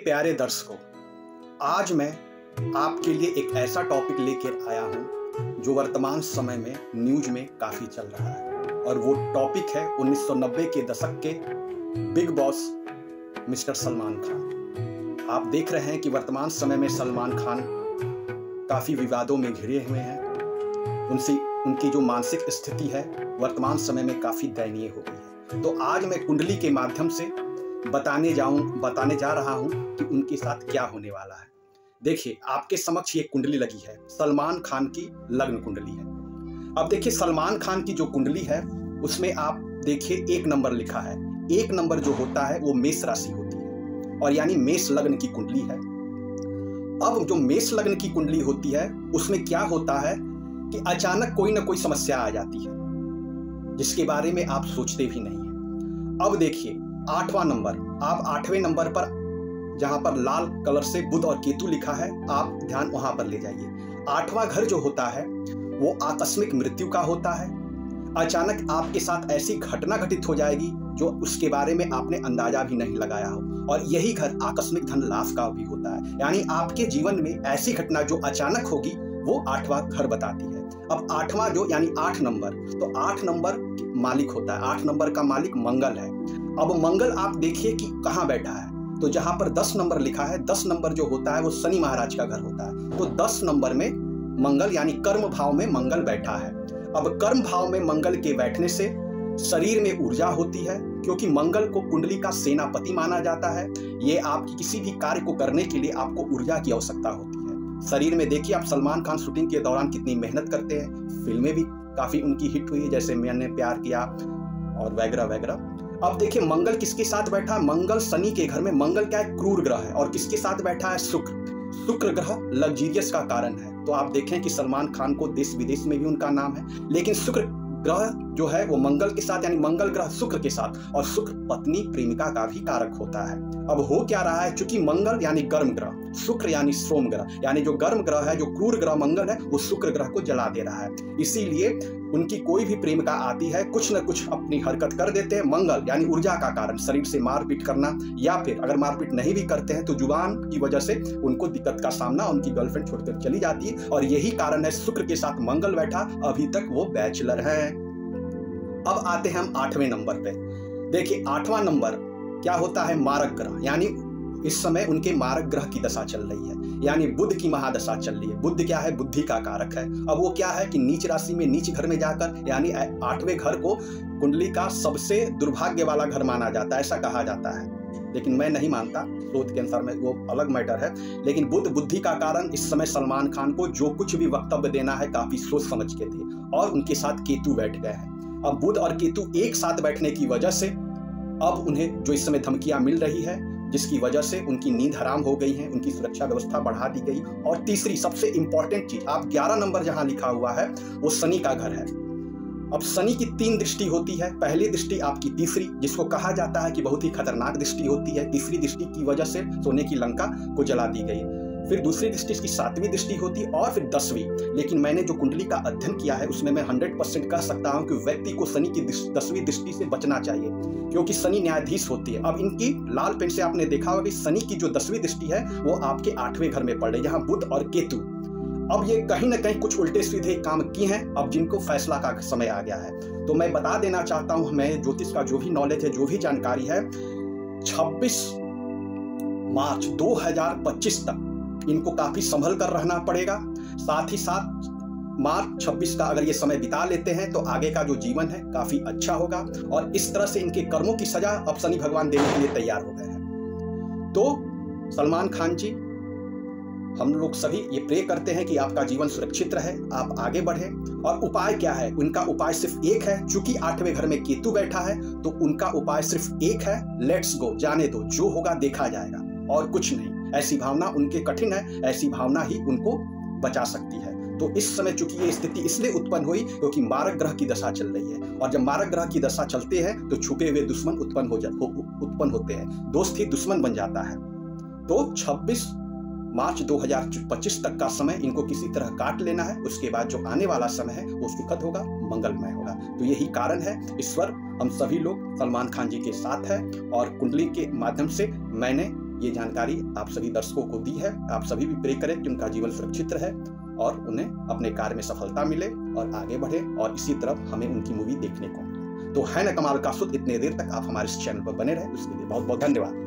प्यारे दर्शकों, आज मैं आपके लिए एक ऐसा टॉपिक लेकर आया हूं जो वर्तमान समय में न्यूज में काफ़ी चल रहा है और वो टॉपिक है 1990 के दशक के big boss mister Salman Khan. आप देख रहे हैं कि वर्तमान समय में सलमान खान काफ़ी विवादों में घिरे हुए हैं। उनकी जो मानसिक स्थिति है वर्तमान समय में काफ़ी दयनीय हो गई है। तो आज मैं कुंडली के माध्यम से बताने जा रहा हूं कि उनके साथ क्या होने वाला है। देखिए, आपके समक्ष ये कुंडली लगी है, सलमान खान की लग्न कुंडली है। अब देखिए, सलमान खान की जो कुंडली है उसमें आप देखिए 1 नंबर लिखा है। 1 नंबर जो होता है वो मेष राशि होती है और यानी मेष लग्न की कुंडली है। अब जो मेष लग्न की कुंडली होती है उसमें क्या होता है कि अचानक कोई ना कोई समस्या आ जाती है जिसके बारे में आप सोचते भी नहीं है। अब देखिए 8वां नंबर, आप 8वें नंबर पर जहां पर लाल कलर से बुध और केतु लिखा है, आप ध्यान वहां पर ले जाइए। 8वां घर जो होता है वो आकस्मिक मृत्यु का होता है। अचानक आपके साथ ऐसी घटना घटित हो जाएगी जो उसके बारे में आपने अंदाजा भी नहीं लगाया हो, और यही घर आकस्मिक धन लाभ का भी होता है। यानी आपके जीवन में ऐसी घटना जो अचानक होगी वो 8वां घर बताती है। अब 8वां जो यानी 8 नंबर, तो 8 नंबर मालिक होता है। 8 नंबर का मालिक मंगल है। अब मंगल आप देखिए कि कहाँ बैठा है, तो जहां पर 10 नंबर लिखा है, 10 नंबर जो होता है वो शनि महाराज का घर होता है। तो 10 नंबर में मंगल यानी कर्म भाव में मंगल बैठा है। अब कर्म भाव में मंगल के बैठने से शरीर में ऊर्जा होती है, क्योंकि मंगल को कुंडली का सेनापति माना जाता है। ये आपकी किसी भी कार्य को करने के लिए आपको ऊर्जा की आवश्यकता होती है। शरीर में देखिए आप सलमान खान शूटिंग के दौरान कितनी मेहनत करते हैं। फिल्में भी काफी उनकी हिट हुई है, जैसे मैंने प्यार किया और वगैरह वगैरह। अब देखिए मंगल किसके साथ बैठा है, मंगल शनि के घर में। मंगल क्या है, क्रूर ग्रह है। और किसके साथ बैठा है, शुक्र ग्रह लग्जरियस का कारण है। तो आप देखें कि सलमान खान को देश विदेश में भी उनका नाम है, लेकिन शुक्र ग्रह जो है वो मंगल के साथ, यानी मंगल ग्रह शुक्र के साथ, और शुक्र पत्नी प्रेमिका का भी कारक होता है। अब हो क्या रहा है, चूंकि मंगल यानी गर्म ग्रह, शुक्र यानी सोम ग्रह, यानी जो गर्म ग्रह है, जो क्रूर ग्रह मंगल है, वो शुक्र ग्रह को जला दे रहा है। इसीलिए उनकी कोई भी प्रेमिका आती है, कुछ न कुछ अपनी हरकत कर देते हैं। मंगल यानी ऊर्जा का कारण, शरीर से मारपीट करना, या फिर अगर मारपीट नहीं भी करते हैं तो जुबान की वजह से उनको दिक्कत का सामना, उनकी गर्लफ्रेंड छोड़कर चली जाती है। और यही कारण है शुक्र के साथ मंगल बैठा, अभी तक वो बैचलर है। अब आते हैं हम 8वें नंबर पे। देखिए 8वां नंबर क्या होता है, मारक ग्रह, यानी इस समय उनके मारक ग्रह की दशा चल रही है, यानी बुध की महादशा चल रही है। बुध क्या है, बुद्धि का कारक है। अब वो क्या है कि नीच राशि में नीच घर में जाकर, यानी 8वें घर को कुंडली का सबसे दुर्भाग्य वाला घर माना जाता है, ऐसा कहा जाता है। लेकिन मैं नहीं मानता, शोध के अनुसार में वो अलग मैटर है। लेकिन बुध बुद्धि का कारण, इस समय सलमान खान को जो कुछ भी वक्तव्य देना है काफी सोच समझ के दिए, और उनके साथ केतु बैठ गए हैं। अब बुध और केतु एक साथ बैठने की वजह से अब उन्हें जो इस समय धमकियां मिल रही है, जिसकी वजह से उनकी नींद हराम हो गई है, उनकी सुरक्षा व्यवस्था बढ़ा दी गई। और तीसरी सबसे इंपॉर्टेंट चीज, आप 11 नंबर जहां लिखा हुआ है वो शनि का घर है। अब शनि की 3 दृष्टि होती है। पहली दृष्टि आपकी तीसरी, जिसको कहा जाता है कि बहुत ही खतरनाक दृष्टि होती है। तीसरी दृष्टि की वजह से सोने की लंका को जला दी गई। फिर दूसरी दृष्टि इसकी 7वीं दृष्टि होती है, और फिर 10वीं। लेकिन मैंने जो कुंडली का अध्ययन किया है उसमें मैं 100% कह सकता हूं कि व्यक्ति को शनि की 10वीं दृष्टि से बचना चाहिए, क्योंकि शनि न्यायाधीश होती है। अब इनकी लाल पेन से आपने देखा होगा कि शनि की जो 10वीं दृष्टि है वो आपके 8वें घर में पड़ रही है, जहां बुध और केतु। अब ये कहीं ना कहीं कुछ उल्टे सीधे काम किए हैं, अब जिनको फैसला का समय आ गया है। तो मैं बता देना चाहता हूं, मैं ज्योतिष का जो भी नॉलेज है, जो भी जानकारी है, 26 मार्च 2025 तक इनको काफी संभल कर रहना पड़ेगा। साथ ही साथ मार्च 26 का अगर ये समय बिता लेते हैं तो आगे का जो जीवन है काफी अच्छा होगा, और इस तरह से इनके कर्मों की सजा अब शनि भगवान देने के लिए तैयार हो गए हैं। तो सलमान खान जी, हम लोग सभी ये प्रे करते हैं कि आपका जीवन सुरक्षित रहे, आप आगे बढ़े। और उपाय क्या है, उनका उपाय सिर्फ एक है। चूंकि 8वें घर में केतु बैठा है तो उनका उपाय सिर्फ एक है, लेट्स गो, जाने दो, जो होगा देखा जाएगा, और कुछ नहीं। ऐसी भावना उनके कठिन है, ऐसी भावना ही उनको बचा सकती है। तो इस समय चूंकि ये स्थिति इसलिए उत्पन्न हुई क्योंकि मारक ग्रह की दशा चल रही है, और जब मारक ग्रह की दशा चलते हैं तो छुपे हुए दुश्मन उत्पन्न होते हैं, दोस्त ही दुश्मन बन जाता है। तो 26 मार्च 2025 तक का समय इनको किसी तरह काट लेना है। उसके बाद जो आने वाला समय है वो सुखद होगा, मंगलमय होगा। तो यही कारण है, ईश्वर हम सभी लोग सलमान खान जी के साथ है, और कुंडली के माध्यम से मैंने ये जानकारी आप सभी दर्शकों को दी है। आप सभी भी प्रे करें कि उनका जीवन सुरक्षित रहे और उन्हें अपने कार्य में सफलता मिले और आगे बढ़े, और इसी तरफ हमें उनकी मूवी देखने को मिले। तो है ना कमाल का सुध, इतने देर तक आप हमारे इस चैनल पर बने रहे, उसके लिए बहुत बहुत धन्यवाद।